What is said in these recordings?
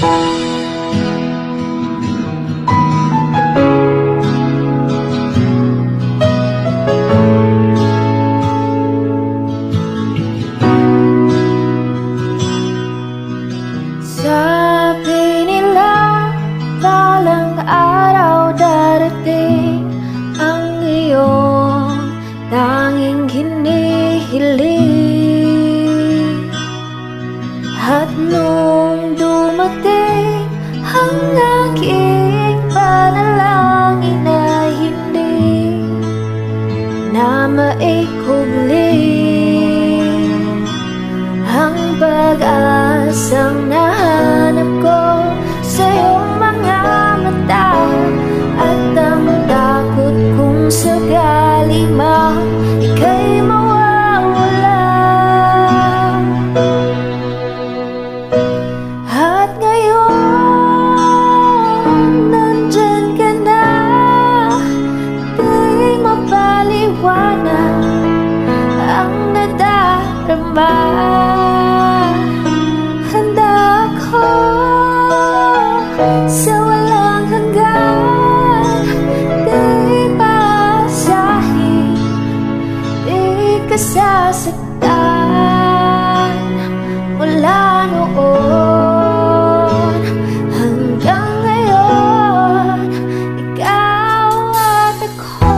Sabi nila, balang araw darating ang iyong tanging hinihiling. At nung dumating ang aking panalangin na hindi na maikubling ang pag-asang nahanap ko sa iyong mga mata, at ang takot kung sakali ika'y mawawala. At ngayon, nandyan ka na, di mapaliwanag ang nadarama. Handa ako sa walang hanggan, di basahin, di ka sasaktan. Mula noon hanggang ngayon, ikaw at ako.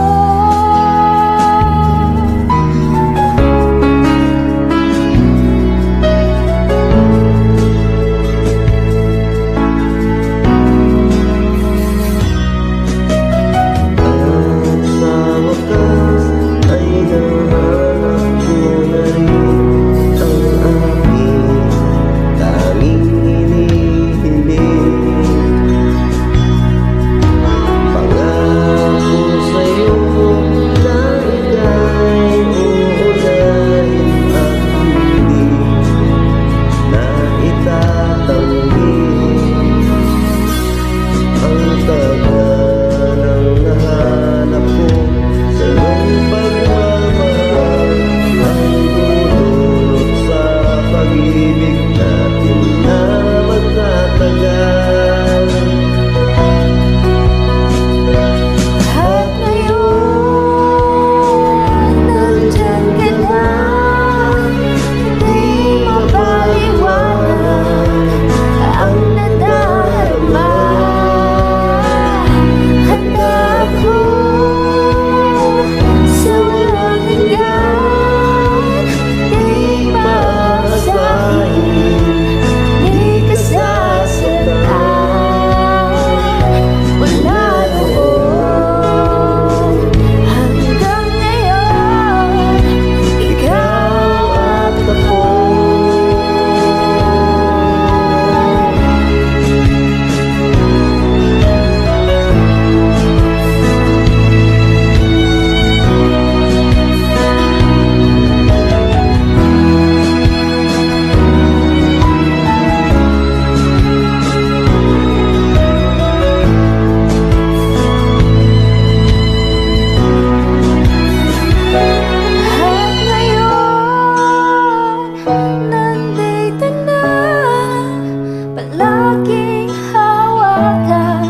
Palaging hawakan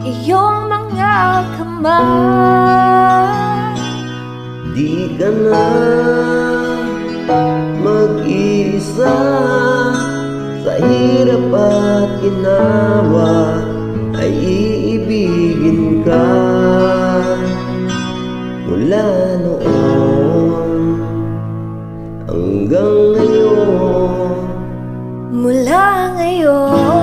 iyong mga kamay. Di ka na mag-isa sa hirap at ginawa, ay iibigin ka. Mula noon hanggang ngayon, mula ngayon